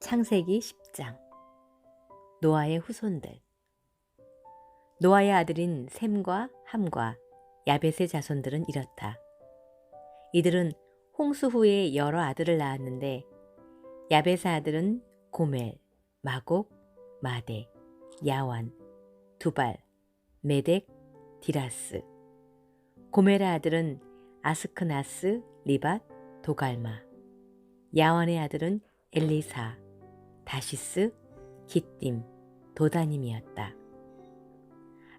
창세기 10장. 노아의 후손들. 노아의 아들인 셈과 함과 야벳의 자손들은 이렇다. 이들은 홍수 후에 여러 아들을 낳았는데 야벳의 아들은 고멜, 마곡, 마대, 야완, 두발, 메덱, 디라스. 고멜의 아들은 아스크나스, 리밧, 도갈마. 야완의 아들은 엘리사, 다시스, 기띔, 도다님이었다.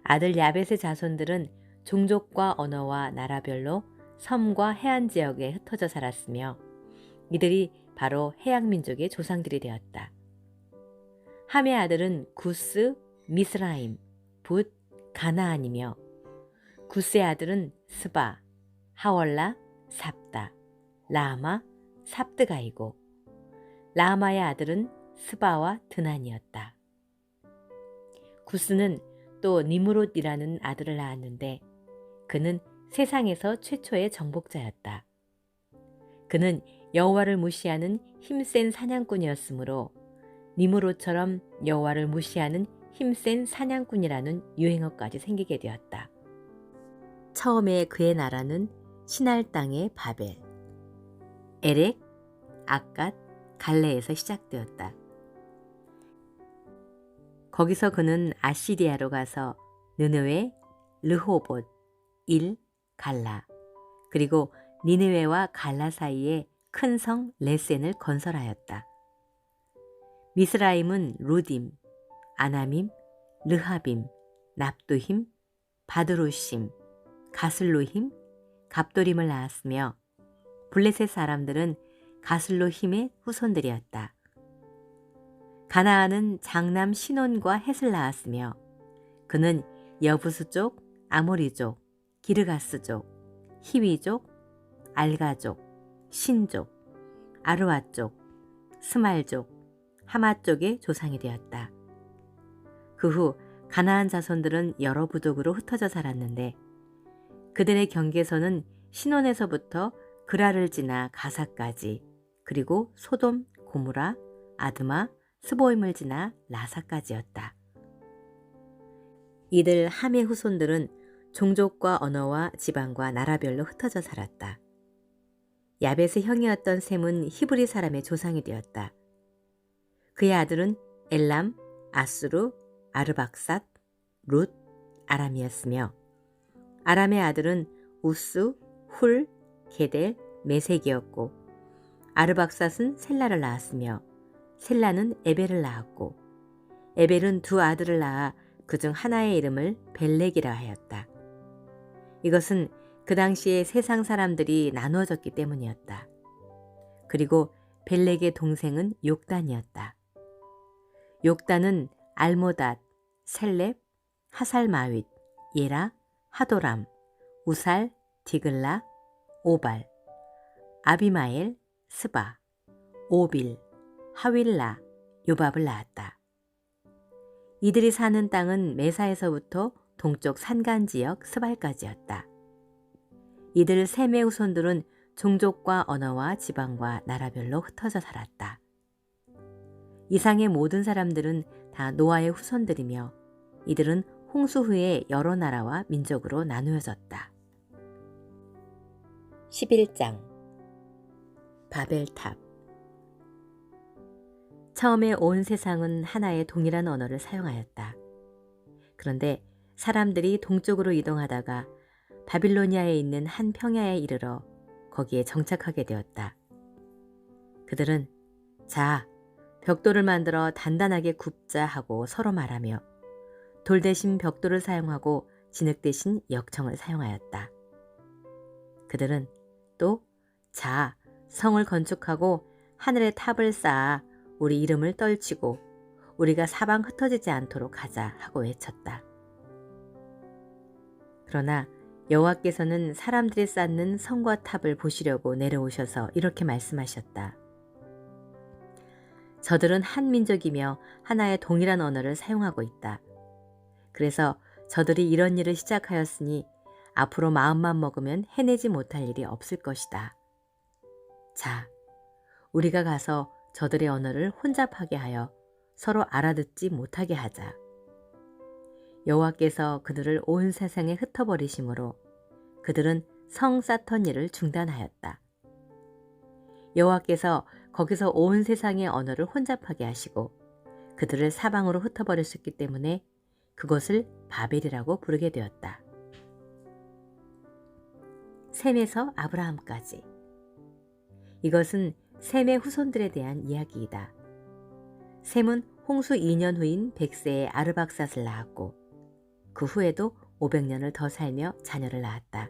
아들 야벳의 자손들은 종족과 언어와 나라별로 섬과 해안 지역에 흩어져 살았으며 이들이 바로 해양민족의 조상들이 되었다. 함의 아들은 구스, 미스라임, 붓, 가나안이며 구스의 아들은 스바, 하월라, 삽다, 라마, 삽드가이고 라마의 아들은 스바와 드난이었다. 구스는 또 니므롯이라는 아들을 낳았는데 그는 세상에서 최초의 정복자였다. 그는 여호와를 무시하는 힘센 사냥꾼이었으므로 니므롯처럼 여호와를 무시하는 힘센 사냥꾼이라는 유행어까지 생기게 되었다. 처음에 그의 나라는 시날 땅의 바벨, 에렉, 아갓, 갈레에서 시작되었다. 거기서 그는 아시리아로 가서 느느웨, 르호봇, 일, 갈라, 그리고 니느웨와 갈라 사이에 큰 성 레센을 건설하였다. 미스라임은 루딤, 아나밈, 르하빔, 납두힘, 바드루심, 가슬로힘, 갑도림을 낳았으며 블레셋 사람들은 가슬로힘의 후손들이었다. 가나안은 장남 시논과 헷을 낳았으며 그는 여부스족, 아모리족, 기르가스족, 히위족, 알가족, 신족, 아르와족, 스말족, 하마족의 조상이 되었다. 그 후 가나안 자손들은 여러 부족으로 흩어져 살았는데 그들의 경계선은 시논에서부터 그라를 지나 가사까지 그리고 소돔, 고무라, 아드마, 스보임을 지나 라사까지였다. 이들 함의 후손들은 종족과 언어와 지방과 나라별로 흩어져 살았다. 야벳의 형이었던 셈은 히브리 사람의 조상이 되었다. 그의 아들은 엘람, 아수르, 아르박삿, 룻, 아람이었으며 아람의 아들은 우스, 훌, 게델, 메색이었고 아르박삿은 셀라를 낳았으며 셀라는 에벨을 낳았고 에벨은 두 아들을 낳아 그중 하나의 이름을 벨렉이라 하였다. 이것은 그 당시에 세상 사람들이 나누어졌기 때문이었다. 그리고 벨렉의 동생은 욕단이었다. 욕단은 알모닷, 셀렙, 하살마윗, 예라, 하도람, 우살, 디글라, 오발, 아비마엘, 스바, 오빌, 하윌라, 요밥을 낳았다. 이들이 사는 땅은 메사에서부터 동쪽 산간지역 스발까지였다. 이들 셈의 후손들은 종족과 언어와 지방과 나라별로 흩어져 살았다. 이상의 모든 사람들은 다 노아의 후손들이며 이들은 홍수 후에 여러 나라와 민족으로 나누어졌다. 11장. 바벨탑. 처음에 온 세상은 하나의 동일한 언어를 사용하였다. 그런데 사람들이 동쪽으로 이동하다가 바빌로니아에 있는 한 평야에 이르러 거기에 정착하게 되었다. 그들은 자, 벽돌을 만들어 단단하게 굽자 하고 서로 말하며 돌 대신 벽돌을 사용하고 진흙 대신 역청을 사용하였다. 그들은 또 자, 성을 건축하고 하늘에 탑을 쌓아 우리 이름을 떨치고 우리가 사방 흩어지지 않도록 하자 하고 외쳤다. 그러나 여호와께서는 사람들이 쌓는 성과 탑을 보시려고 내려오셔서 이렇게 말씀하셨다. 저들은 한 민족이며 하나의 동일한 언어를 사용하고 있다. 그래서 저들이 이런 일을 시작하였으니 앞으로 마음만 먹으면 해내지 못할 일이 없을 것이다. 자, 우리가 가서 저들의 언어를 혼잡하게 하여 서로 알아듣지 못하게 하자. 여호와께서 그들을 온 세상에 흩어버리심으로 그들은 성 사터니를 중단하였다. 여호와께서 거기서 온 세상의 언어를 혼잡하게 하시고 그들을 사방으로 흩어버리셨기 때문에 그것을 바벨이라고 부르게 되었다. 셈에서 아브라함까지. 이것은 셈의 후손들에 대한 이야기이다. 셈은 홍수 2년 후인 100세의 아르박삿을 낳았고 그 후에도 500년을 더 살며 자녀를 낳았다.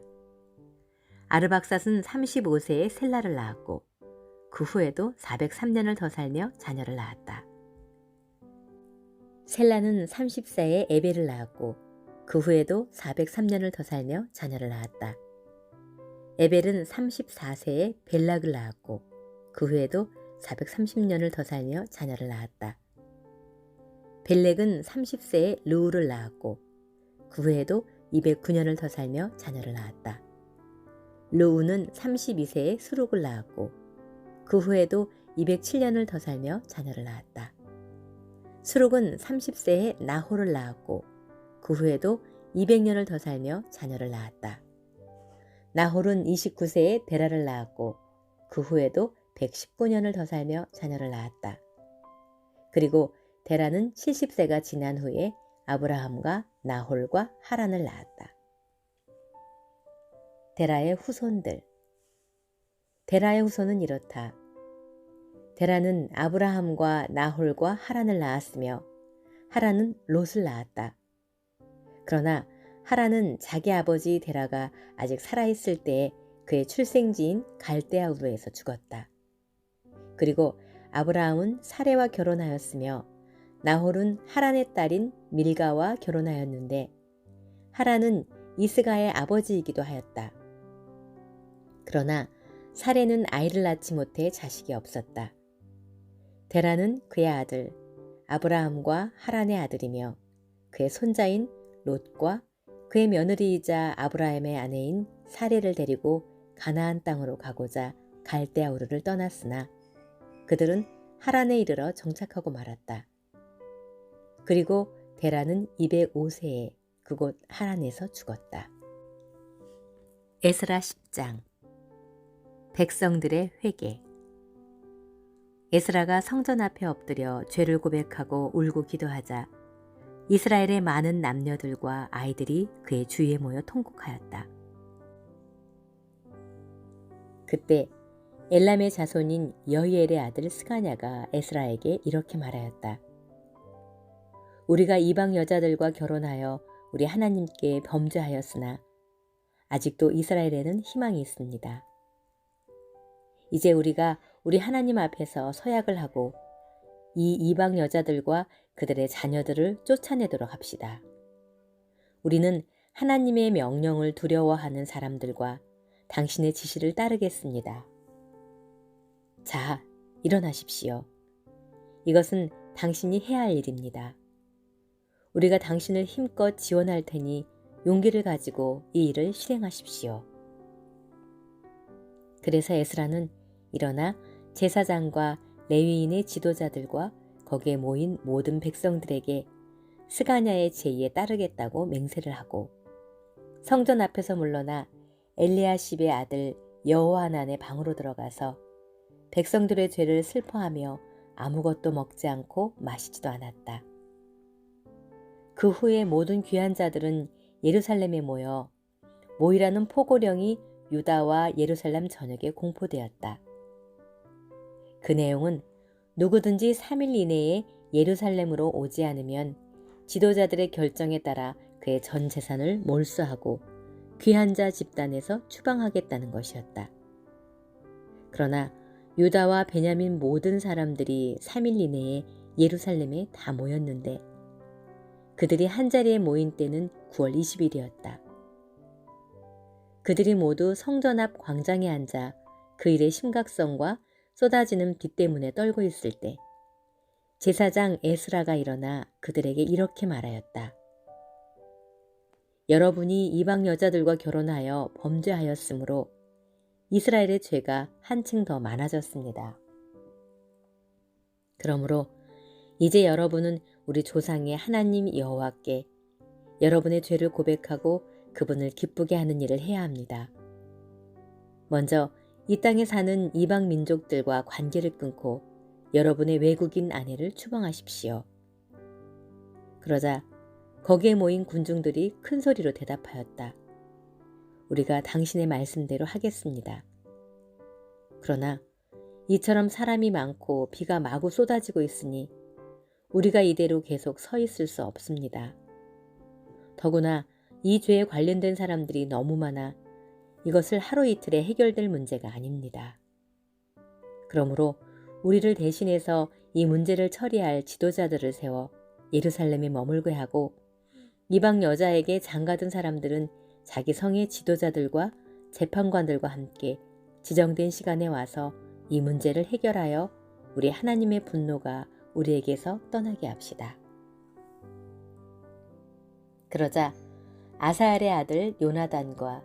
아르박삿은 35세에 셀라를 낳았고 그 후에도 403년을 더 살며 자녀를 낳았다. 셀라는 30세에 에벨을 낳았고 그 후에도 403년을 더 살며 자녀를 낳았다. 에벨은 34세에 벨락을 낳았고 그 후에도 430년을 더 살며 자녀를 낳았다. 벨렉은 30세에 르우를 낳았고 그 후에도 209년을 더 살며 자녀를 낳았다. 르우는 32세에 수룩을 낳았고 그 후에도 207년을 더 살며 자녀를 낳았다. 수룩은 30세에 나홀을 낳았고 그 후에도 200년을 더 살며 자녀를 낳았다. 나홀은 29세에 데라를 낳았고 그 후에도 119년을 더 살며 자녀를 낳았다. 그리고 데라는 70세가 지난 후에 아브라함과 나홀과 하란을 낳았다. 데라의 후손들. 데라의 후손은 이렇다. 데라는 아브라함과 나홀과 하란을 낳았으며 하란은 롯을 낳았다. 그러나 하란은 자기 아버지 데라가 아직 살아있을 때에 그의 출생지인 갈대아우르에서 죽었다. 그리고 아브라함은 사레와 결혼하였으며 나홀은 하란의 딸인 밀가와 결혼하였는데 하란은 이스가의 아버지이기도 하였다. 그러나 사레는 아이를 낳지 못해 자식이 없었다. 데라는 그의 아들 아브라함과 하란의 아들이며 그의 손자인 롯과 그의 며느리이자 아브라함의 아내인 사레를 데리고 가나안 땅으로 가고자 갈대아우르를 떠났으나 그들은 하란에 이르러 정착하고 말았다. 그리고 데라는 205세에 그곳 하란에서 죽었다. 에스라 10장. 백성들의 회개. 에스라가 성전 앞에 엎드려 죄를 고백하고 울고 기도하자 이스라엘의 많은 남녀들과 아이들이 그의 주위에 모여 통곡하였다. 그때 엘람의 자손인 여히엘의 아들 스가냐가 에스라에게 이렇게 말하였다. 우리가 이방 여자들과 결혼하여 우리 하나님께 범죄하였으나 아직도 이스라엘에는 희망이 있습니다. 이제 우리가 우리 하나님 앞에서 서약을 하고 이 이방 여자들과 그들의 자녀들을 쫓아내도록 합시다. 우리는 하나님의 명령을 두려워하는 사람들과 당신의 지시를 따르겠습니다. 자, 일어나십시오. 이것은 당신이 해야 할 일입니다. 우리가 당신을 힘껏 지원할 테니 용기를 가지고 이 일을 실행하십시오. 그래서 에스라는 일어나 제사장과 레위인의 지도자들과 거기에 모인 모든 백성들에게 스가냐의 제의에 따르겠다고 맹세를 하고 성전 앞에서 물러나 엘리야십의 아들 여호하난의 방으로 들어가서 백성들의 죄를 슬퍼하며 아무것도 먹지 않고 마시지도 않았다. 그 후에 모든 귀한 자들은 예루살렘에 모이라는 포고령이 유다와 예루살렘 전역에 공포되었다. 그 내용은 누구든지 3일 이내에 예루살렘으로 오지 않으면 지도자들의 결정에 따라 그의 전 재산을 몰수하고 귀한 자 집단에서 추방하겠다는 것이었다. 그러나 유다와 베냐민 모든 사람들이 3일 이내에 예루살렘에 다 모였는데 그들이 한자리에 모인 때는 9월 20일이었다. 그들이 모두 성전 앞 광장에 앉아 그 일의 심각성과 쏟아지는 비 때문에 떨고 있을 때 제사장 에스라가 일어나 그들에게 이렇게 말하였다. 여러분이 이방 여자들과 결혼하여 범죄하였으므로 이스라엘의 죄가 한층 더 많아졌습니다. 그러므로 이제 여러분은 우리 조상의 하나님 여호와께 여러분의 죄를 고백하고 그분을 기쁘게 하는 일을 해야 합니다. 먼저 이 땅에 사는 이방 민족들과 관계를 끊고 여러분의 외국인 아내를 추방하십시오. 그러자 거기에 모인 군중들이 큰 소리로 대답하였다. 우리가 당신의 말씀대로 하겠습니다. 그러나 이처럼 사람이 많고 비가 마구 쏟아지고 있으니 우리가 이대로 계속 서 있을 수 없습니다. 더구나 이 죄에 관련된 사람들이 너무 많아 이것을 하루 이틀에 해결될 문제가 아닙니다. 그러므로 우리를 대신해서 이 문제를 처리할 지도자들을 세워 예루살렘에 머물게 하고 이방 여자에게 장가든 사람들은 자기 성의 지도자들과 재판관들과 함께 지정된 시간에 와서 이 문제를 해결하여 우리 하나님의 분노가 우리에게서 떠나게 합시다. 그러자 아사엘의 아들 요나단과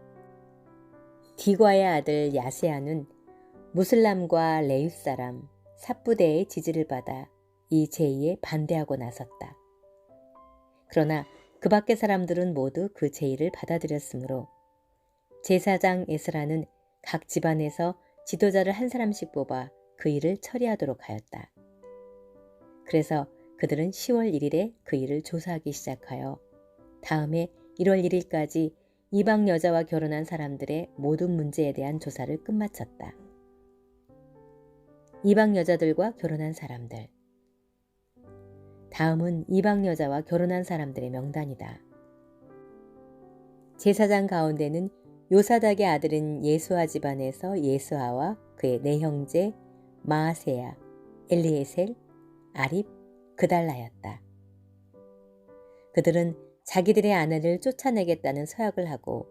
디과의 아들 야세아는 무슬람과 레위 사람 삽부대의 지지를 받아 이 제의에 반대하고 나섰다. 그러나 그 밖의 사람들은 모두 그 제의를 받아들였으므로 제사장 에스라는 각 집안에서 지도자를 한 사람씩 뽑아 그 일을 처리하도록 하였다. 그래서 그들은 10월 1일에 그 일을 조사하기 시작하여 다음해 1월 1일까지 이방 여자와 결혼한 사람들의 모든 문제에 대한 조사를 끝마쳤다. 이방 여자들과 결혼한 사람들. 다음은 이방 여자와 결혼한 사람들의 명단이다. 제사장 가운데는 요사닥의 아들인 예수아 집안에서 예수아와 그의 네 형제 마아세야, 엘리에셀, 아립, 그달라였다. 그들은 자기들의 아내를 쫓아내겠다는 서약을 하고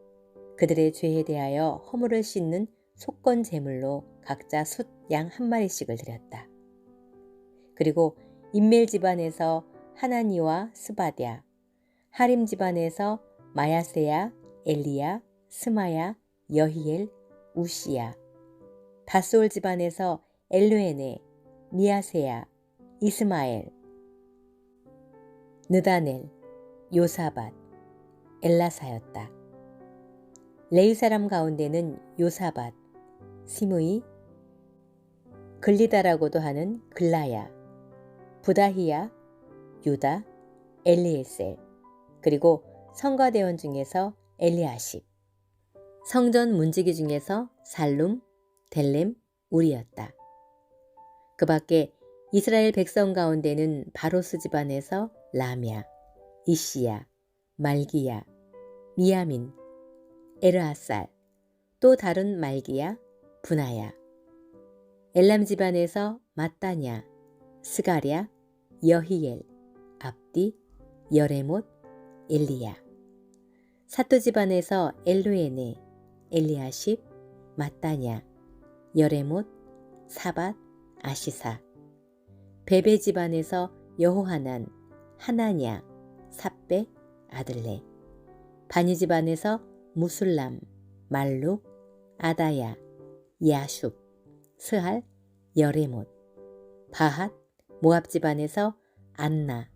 그들의 죄에 대하여 허물을 씻는 속건 제물로 각자 숫 양 한 마리씩을 드렸다. 그리고 인멜 집안에서 하나니와 스바랴, 하림 집안에서 마야세야, 엘리야, 스마야, 여히엘, 우시야, 바솔 집안에서 엘르에네, 미야세야, 이스마엘, 느다넬, 요사밧, 엘라사였다. 레위 사람 가운데는 요사밧, 시므이, 글리다라고도 하는 글라야, 부다히야, 유다, 엘리에셀, 그리고 성가대원 중에서 엘리아십, 성전 문지기 중에서 살룸, 델렘, 우리였다. 그 밖에 이스라엘 백성 가운데는 바로스 집안에서 라미야, 이시야, 말기야, 미야민, 에르아살, 또 다른 말기야, 분하야, 엘람 집안에서 마따냐, 스가랴, 여히엘, 압디, 여레못, 엘리야, 사또 집안에서 엘루에네, 엘리아십, 마따냐, 여레못, 사밧, 아시사, 베베 집안에서 여호하난, 하나냐, 삽베, 아들레, 바니 집안에서 무술람, 말룩, 아다야, 야슈, 스할, 여레못, 바핫, 모압 집안에서 안나,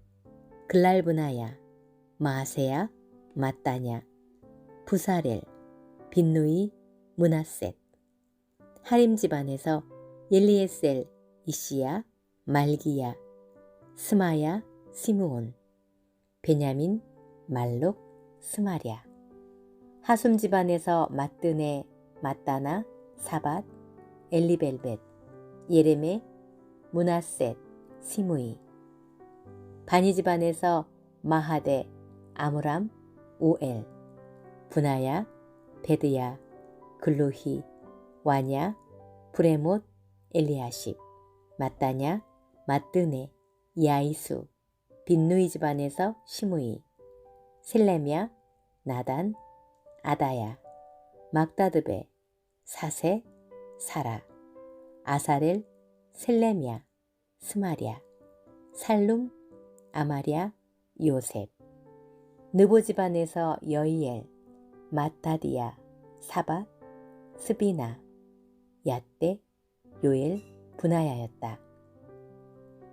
글랄브나야, 마세야, 마따냐, 부사렐, 빈누이, 문하셋, 하림 집안에서 엘리에셀, 이시야, 말기야, 스마야, 시므온, 베냐민, 말룩, 스마랴, 하숨 집안에서 마뜨네, 마따나, 사밧, 엘리벨벳, 예레메, 문하셋, 시므이, 바니 집안에서 마하데, 아므람, 우엘, 분하야, 베드야, 글루히, 와냐, 브레못, 엘리아십, 마따냐, 마뜨네, 야이수, 빈누이 집안에서 시므이, 셀레미야, 나단, 아다야, 막다드베, 사세, 사라, 아사렐, 셀레미야, 스마랴, 살룸, 아마랴, 요셉, 느보 집안에서 여이엘, 마타디야, 사밧, 스비나, 야떼, 요엘, 분하야였다.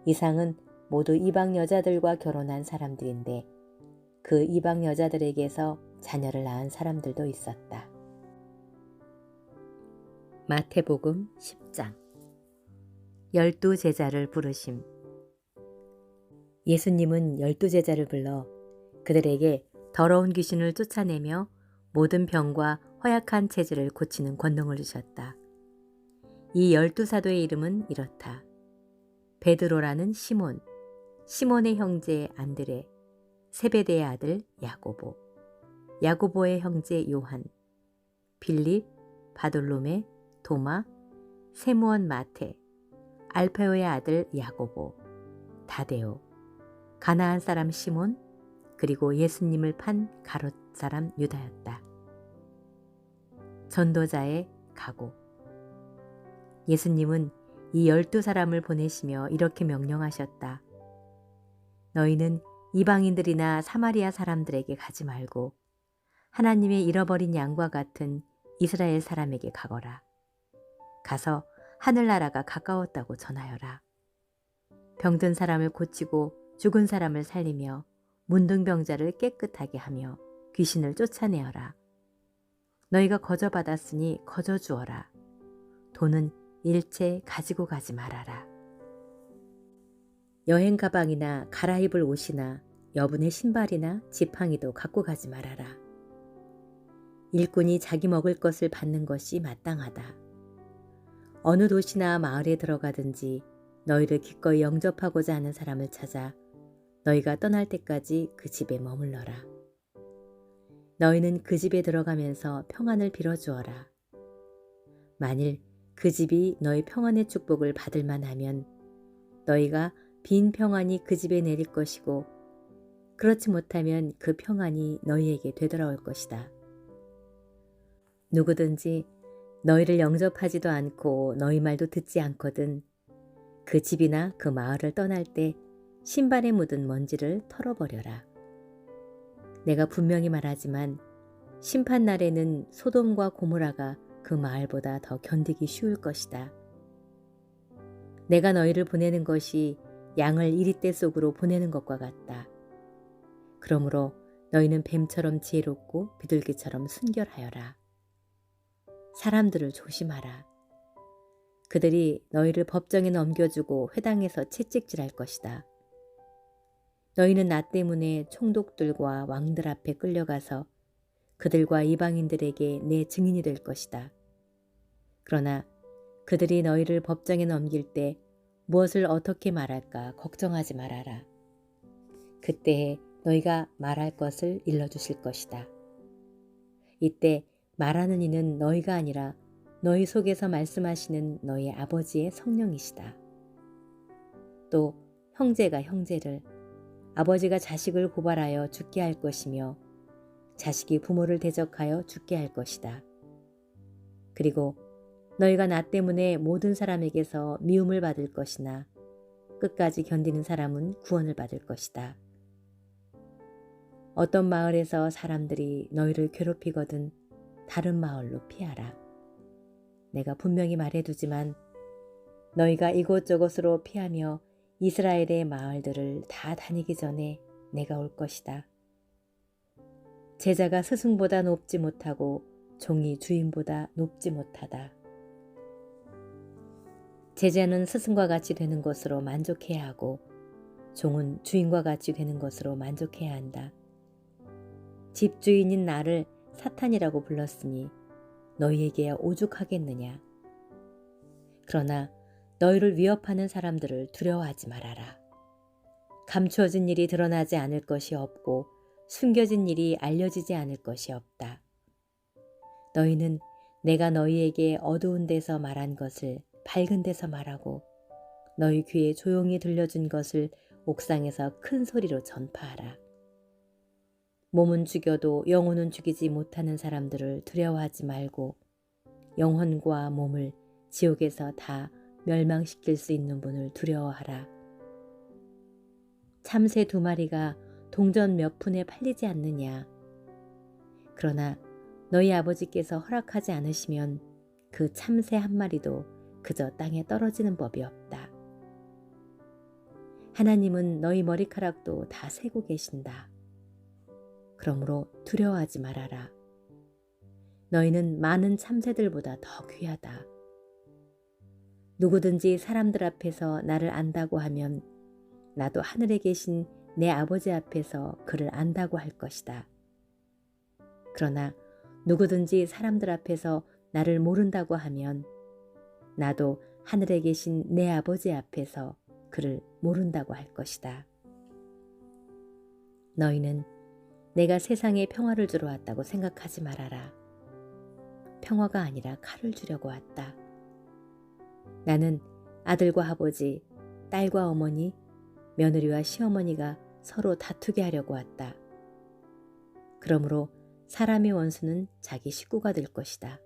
이상은 모두 이방 여자들과 결혼한 사람들인데 그 이방 여자들에게서 자녀를 낳은 사람들도 있었다. 마태복음 10장 12 제자를 부르심. 예수님은 12 제자를 불러 그들에게 더러운 귀신을 쫓아내며 모든 병과 허약한 체질을 고치는 권능을 주셨다. 이 12사도의 이름은 이렇다. 베드로라는 시몬, 시몬의 형제 안드레, 세베대의 아들 야고보, 야고보의 형제 요한, 빌립, 바돌로메, 도마, 세무원 마테, 알페오의 아들 야고보, 다데오, 가나안 사람 시몬, 그리고 예수님을 판 가롯 사람 유다였다. 전도자의 각오. 예수님은 이 12사람을 보내시며 이렇게 명령하셨다. 너희는 이방인들이나 사마리아 사람들에게 가지 말고 하나님의 잃어버린 양과 같은 이스라엘 사람에게 가거라. 가서 하늘나라가 가까웠다고 전하여라. 병든 사람을 고치고 죽은 사람을 살리며 문둥병자를 깨끗하게 하며 귀신을 쫓아내어라. 너희가 거저받았으니 거저주어라. 돈은 일체 가지고 가지 말아라. 여행 가방이나 갈아입을 옷이나 여분의 신발이나 지팡이도 갖고 가지 말아라. 일꾼이 자기 먹을 것을 받는 것이 마땅하다. 어느 도시나 마을에 들어가든지 너희를 기꺼이 영접하고자 하는 사람을 찾아 너희가 떠날 때까지 그 집에 머물러라. 너희는 그 집에 들어가면서 평안을 빌어주어라. 만일 그 집이 너희 평안의 축복을 받을 만하면 너희가 빈 평안이 그 집에 내릴 것이고 그렇지 못하면 그 평안이 너희에게 되돌아올 것이다. 누구든지 너희를 영접하지도 않고 너희 말도 듣지 않거든 그 집이나 그 마을을 떠날 때 신발에 묻은 먼지를 털어버려라. 내가 분명히 말하지만 심판날에는 소돔과 고모라가 그 마을보다 더 견디기 쉬울 것이다. 내가 너희를 보내는 것이 양을 이리떼 속으로 보내는 것과 같다. 그러므로 너희는 뱀처럼 지혜롭고 비둘기처럼 순결하여라. 사람들을 조심하라. 그들이 너희를 법정에 넘겨주고 회당에서 채찍질할 것이다. 너희는 나 때문에 총독들과 왕들 앞에 끌려가서 그들과 이방인들에게 내 증인이 될 것이다. 그러나 그들이 너희를 법정에 넘길 때 무엇을 어떻게 말할까 걱정하지 말아라. 그때에 너희가 말할 것을 일러주실 것이다. 이때 말하는 이는 너희가 아니라 너희 속에서 말씀하시는 너희 아버지의 성령이시다. 또 형제가 형제를, 아버지가 자식을 고발하여 죽게 할 것이며 자식이 부모를 대적하여 죽게 할 것이다. 그리고 너희가 나 때문에 모든 사람에게서 미움을 받을 것이나 끝까지 견디는 사람은 구원을 받을 것이다. 어떤 마을에서 사람들이 너희를 괴롭히거든 다른 마을로 피하라. 내가 분명히 말해두지만 너희가 이곳저곳으로 피하며 이스라엘의 마을들을 다 다니기 전에 내가 올 것이다. 제자가 스승보다 높지 못하고 종이 주인보다 높지 못하다. 제자는 스승과 같이 되는 것으로 만족해야 하고 종은 주인과 같이 되는 것으로 만족해야 한다. 집주인인 나를 사탄이라고 불렀으니 너희에게야 오죽하겠느냐. 그러나 너희를 위협하는 사람들을 두려워하지 말아라. 감추어진 일이 드러나지 않을 것이 없고 숨겨진 일이 알려지지 않을 것이 없다. 너희는 내가 너희에게 어두운 데서 말한 것을 밝은 데서 말하고 너희 귀에 조용히 들려준 것을 옥상에서 큰 소리로 전파하라. 몸은 죽여도 영혼은 죽이지 못하는 사람들을 두려워하지 말고 영혼과 몸을 지옥에서 다 멸망시킬 수 있는 분을 두려워하라. 참새 2마리가 동전 몇 푼에 팔리지 않느냐. 그러나 너희 아버지께서 허락하지 않으시면 그 참새 1마리도 그저 땅에 떨어지는 법이 없다. 하나님은 너희 머리카락도 다 세고 계신다. 그러므로 두려워하지 말아라. 너희는 많은 참새들보다 더 귀하다. 누구든지 사람들 앞에서 나를 안다고 하면 나도 하늘에 계신 내 아버지 앞에서 그를 안다고 할 것이다. 그러나 누구든지 사람들 앞에서 나를 모른다고 하면 나도 하늘에 계신 내 아버지 앞에서 그를 모른다고 할 것이다. 너희는 내가 세상에 평화를 주러 왔다고 생각하지 말아라. 평화가 아니라 칼을 주려고 왔다. 나는 아들과 아버지, 딸과 어머니, 며느리와 시어머니가 서로 다투게 하려고 왔다. 그러므로 사람의 원수는 자기 식구가 될 것이다.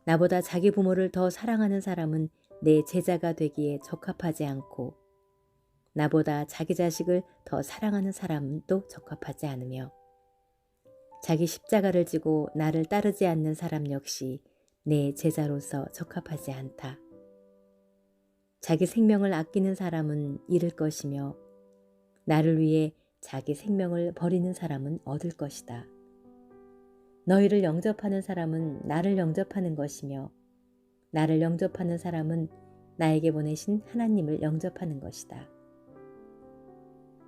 나보다 자기 부모를 더 사랑하는 사람은 내 제자가 되기에 적합하지 않고 나보다 자기 자식을 더 사랑하는 사람은 또 적합하지 않으며 자기 십자가를 지고 나를 따르지 않는 사람 역시 내 제자로서 적합하지 않다. 자기 생명을 아끼는 사람은 잃을 것이며 나를 위해 자기 생명을 버리는 사람은 얻을 것이다. 너희를 영접하는 사람은 나를 영접하는 것이며 나를 영접하는 사람은 나에게 보내신 하나님을 영접하는 것이다.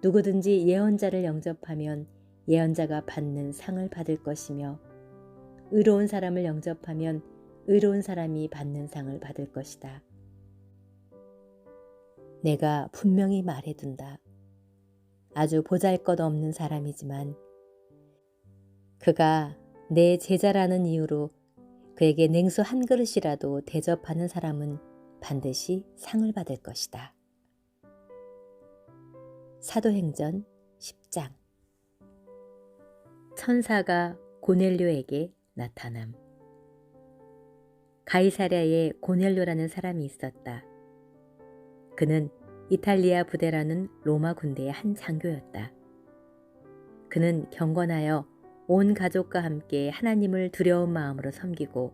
누구든지 예언자를 영접하면 예언자가 받는 상을 받을 것이며 의로운 사람을 영접하면 의로운 사람이 받는 상을 받을 것이다. 내가 분명히 말해둔다. 아주 보잘것없는 사람이지만 그가 내 제자라는 이유로 그에게 냉수 한 그릇이라도 대접하는 사람은 반드시 상을 받을 것이다. 사도행전 10장. 천사가 고넬료에게 나타남. 가이사랴에 고넬료라는 사람이 있었다. 그는 이탈리아 부대라는 로마 군대의 한 장교였다. 그는 경건하여 온 가족과 함께 하나님을 두려운 마음으로 섬기고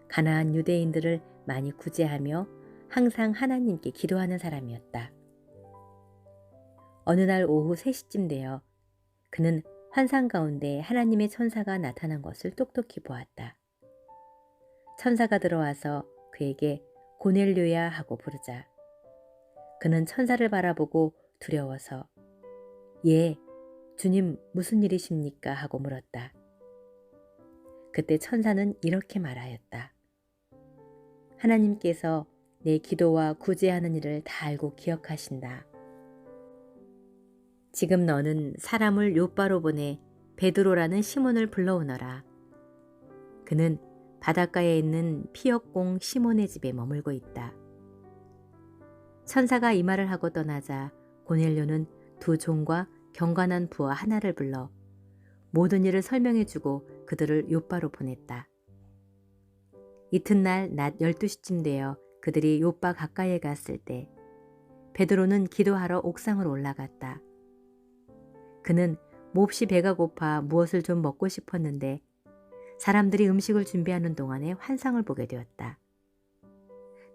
가나안 유대인들을 많이 구제하며 항상 하나님께 기도하는 사람이었다. 어느 날 오후 3시쯤 되어 그는 환상 가운데 하나님의 천사가 나타난 것을 똑똑히 보았다. 천사가 들어와서 그에게 고넬료야 하고 부르자 그는 천사를 바라보고 두려워서 예, 주님 무슨 일이십니까? 하고 물었다. 그때 천사는 이렇게 말하였다. 하나님께서 내 기도와 구제하는 일을 다 알고 기억하신다. 지금 너는 사람을 요바로 보내 베드로라는 시몬을 불러오너라. 그는 바닷가에 있는 피역공 시몬의 집에 머물고 있다. 천사가 이 말을 하고 떠나자 고넬료는 두 종과 경관한 부하 하나를 불러 모든 일을 설명해주고 그들을 요바로 보냈다. 이튿날 낮 12시쯤 되어 그들이 요바 가까이에 갔을 때 베드로는 기도하러 옥상으로 올라갔다. 그는 몹시 배가 고파 무엇을 좀 먹고 싶었는데 사람들이 음식을 준비하는 동안에 환상을 보게 되었다.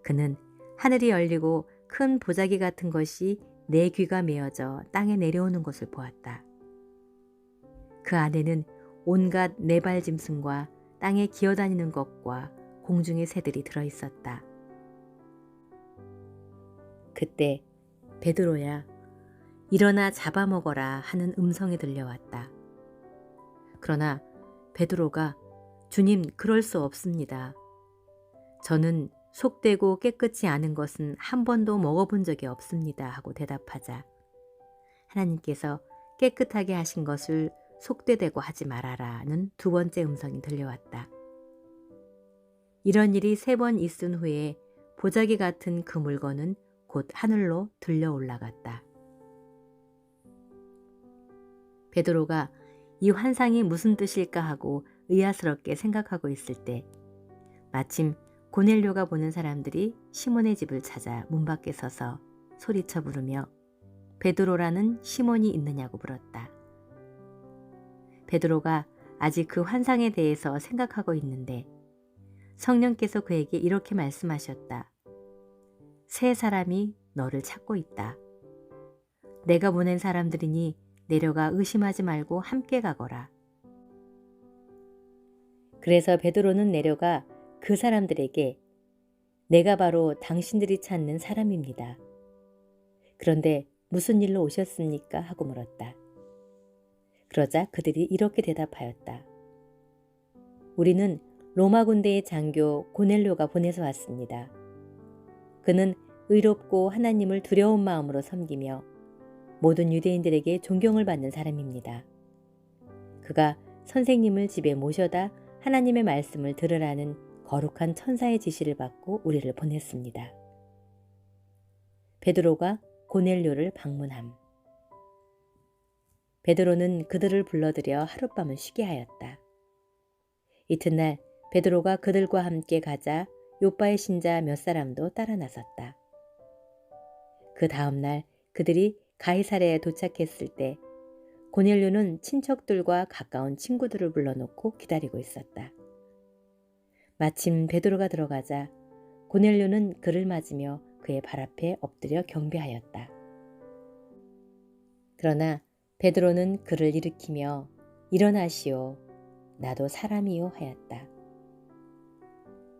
그는 하늘이 열리고 큰 보자기 같은 것이 네 귀가 메어져 땅에 내려오는 것을 보았다. 그 안에는 온갖 네발 짐승과 땅에 기어다니는 것과 공중의 새들이 들어있었다. 그때 베드로야, 일어나 잡아먹어라 하는 음성이 들려왔다. 그러나 베드로가 주님, 그럴 수 없습니다. 저는 속되고 깨끗이 아는 것은 한 번도 먹어본 적이 없습니다 하고 대답하자 하나님께서 깨끗하게 하신 것을 속되되고 하지 말아라는 두 번째 음성이 들려왔다. 이런 일이 3번 있은 후에 보자기 같은 그 물건은 곧 하늘로 들려 올라갔다. 베드로가 이 환상이 무슨 뜻일까 하고 의아스럽게 생각하고 있을 때 마침 고넬료가 보는 사람들이 시몬의 집을 찾아 문 밖에 서서 소리쳐 부르며 베드로라는 시몬이 있느냐고 물었다. 베드로가 아직 그 환상에 대해서 생각하고 있는데 성령께서 그에게 이렇게 말씀하셨다. 세 사람이 너를 찾고 있다. 내가 보낸 사람들이니 내려가 의심하지 말고 함께 가거라. 그래서 베드로는 내려가 그 사람들에게 내가 바로 당신들이 찾는 사람입니다. 그런데 무슨 일로 오셨습니까? 하고 물었다. 그러자 그들이 이렇게 대답하였다. 우리는 로마 군대의 장교 고넬료가 보내서 왔습니다. 그는 의롭고 하나님을 두려운 마음으로 섬기며 모든 유대인들에게 존경을 받는 사람입니다. 그가 선생님을 집에 모셔다 하나님의 말씀을 들으라는 거룩한 천사의 지시를 받고 우리를 보냈습니다. 베드로가 고넬료를 방문함. 베드로는 그들을 불러들여 하룻밤을 쉬게 하였다. 이튿날 베드로가 그들과 함께 가자 요빠의 신자 몇 사람도 따라 나섰다. 그 다음날 그들이 가이사랴에 도착했을 때 고넬료는 친척들과 가까운 친구들을 불러놓고 기다리고 있었다. 마침 베드로가 들어가자 고넬료는 그를 맞으며 그의 발 앞에 엎드려 경배하였다. 그러나 베드로는 그를 일으키며 일어나시오, 나도 사람이요 하였다.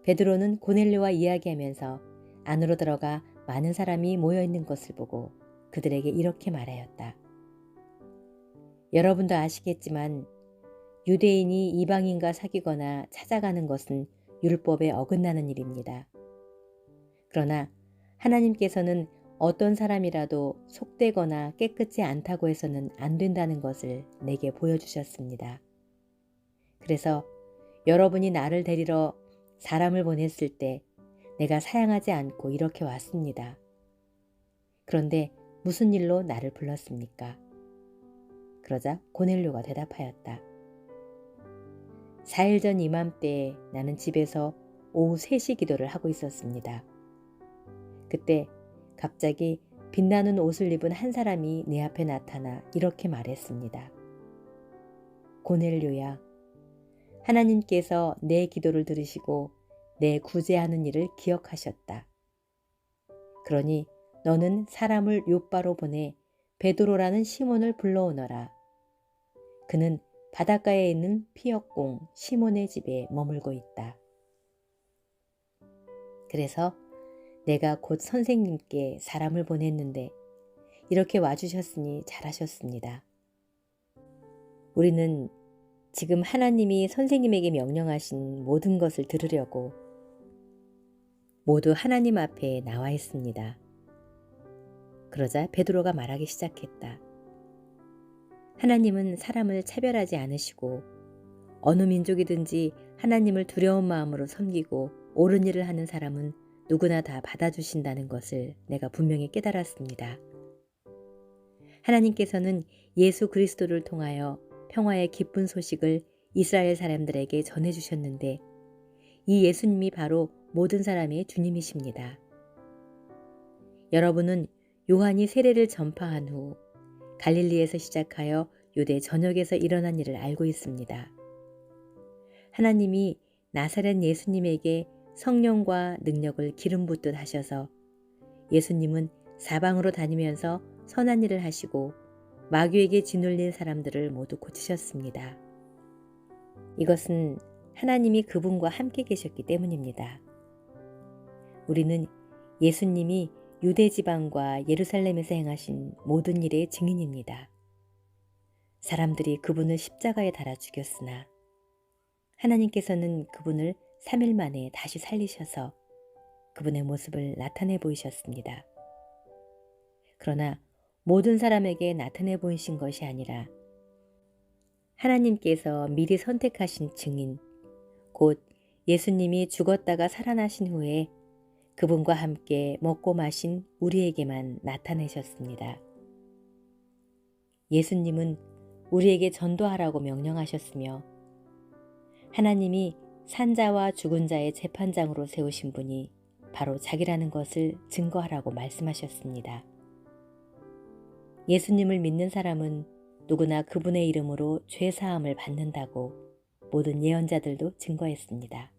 베드로는 고넬료와 이야기하면서 안으로 들어가 많은 사람이 모여있는 것을 보고 그들에게 이렇게 말하였다. 여러분도 아시겠지만 유대인이 이방인과 사귀거나 찾아가는 것은 율법에 어긋나는 일입니다. 그러나 하나님께서는 어떤 사람이라도 속되거나 깨끗지 않다고 해서는 안 된다는 것을 내게 보여주셨습니다. 그래서 여러분이 나를 데리러 사람을 보냈을 때 내가 사양하지 않고 이렇게 왔습니다. 그런데 무슨 일로 나를 불렀습니까? 그러자 고넬료가 대답하였다. 4일 전 이맘때에 나는 집에서 오후 3시 기도를 하고 있었습니다. 그때 갑자기 빛나는 옷을 입은 한 사람이 내 앞에 나타나 이렇게 말했습니다. 고넬료야, 하나님께서 내 기도를 들으시고 내 구제하는 일을 기억하셨다. 그러니 너는 사람을 요빠로 보내 베드로라는 시몬을 불러오너라. 그는 바닷가에 있는 피역공 시몬의 집에 머물고 있다. 그래서 내가 곧 선생님께 사람을 보냈는데 이렇게 와주셨으니 잘하셨습니다. 우리는 지금 하나님이 선생님에게 명령하신 모든 것을 들으려고 모두 하나님 앞에 나와 있습니다. 그러자 베드로가 말하기 시작했다. 하나님은 사람을 차별하지 않으시고 어느 민족이든지 하나님을 두려운 마음으로 섬기고 옳은 일을 하는 사람은 누구나 다 받아주신다는 것을 내가 분명히 깨달았습니다. 하나님께서는 예수 그리스도를 통하여 평화의 기쁜 소식을 이스라엘 사람들에게 전해주셨는데 이 예수님이 바로 모든 사람의 주님이십니다. 여러분은 요한이 세례를 전파한 후 갈릴리에서 시작하여 유대 전역에서 일어난 일을 알고 있습니다. 하나님이 나사렛 예수님에게 성령과 능력을 기름 붓듯 하셔서 예수님은 사방으로 다니면서 선한 일을 하시고 마귀에게 짓눌린 사람들을 모두 고치셨습니다. 이것은 하나님이 그분과 함께 계셨기 때문입니다. 우리는 예수님이 유대 지방과 예루살렘에서 행하신 모든 일의 증인입니다. 사람들이 그분을 십자가에 달아 죽였으나 하나님께서는 그분을 3일 만에 다시 살리셔서 그분의 모습을 나타내 보이셨습니다. 그러나 모든 사람에게 나타내 보이신 것이 아니라 하나님께서 미리 선택하신 증인, 곧 예수님이 죽었다가 살아나신 후에 그분과 함께 먹고 마신 우리에게만 나타내셨습니다. 예수님은 우리에게 전도하라고 명령하셨으며 하나님이 산자와 죽은 자의 재판장으로 세우신 분이 바로 자기라는 것을 증거하라고 말씀하셨습니다. 예수님을 믿는 사람은 누구나 그분의 이름으로 죄 사함을 받는다고 모든 예언자들도 증거했습니다.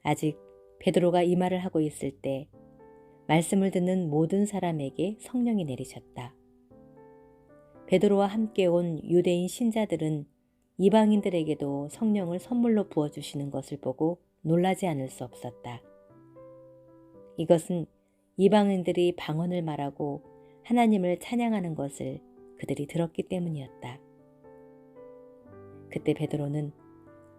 아직 베드로가 이 말을 하고 있을 때 말씀을 듣는 모든 사람에게 성령이 내리셨다. 베드로와 함께 온 유대인 신자들은 이방인들에게도 성령을 선물로 부어주시는 것을 보고 놀라지 않을 수 없었다. 이것은 이방인들이 방언을 말하고 하나님을 찬양하는 것을 그들이 들었기 때문이었다. 그때 베드로는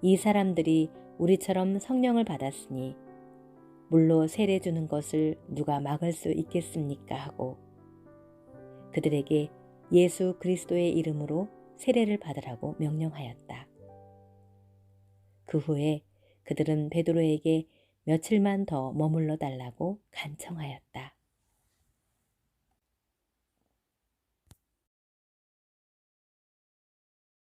이 사람들이 우리처럼 성령을 받았으니 물로 세례 주는 것을 누가 막을 수 있겠습니까? 하고 그들에게 예수 그리스도의 이름으로 세례를 받으라고 명령하였다. 그 후에 그들은 베드로에게 며칠만 더 머물러 달라고 간청하였다.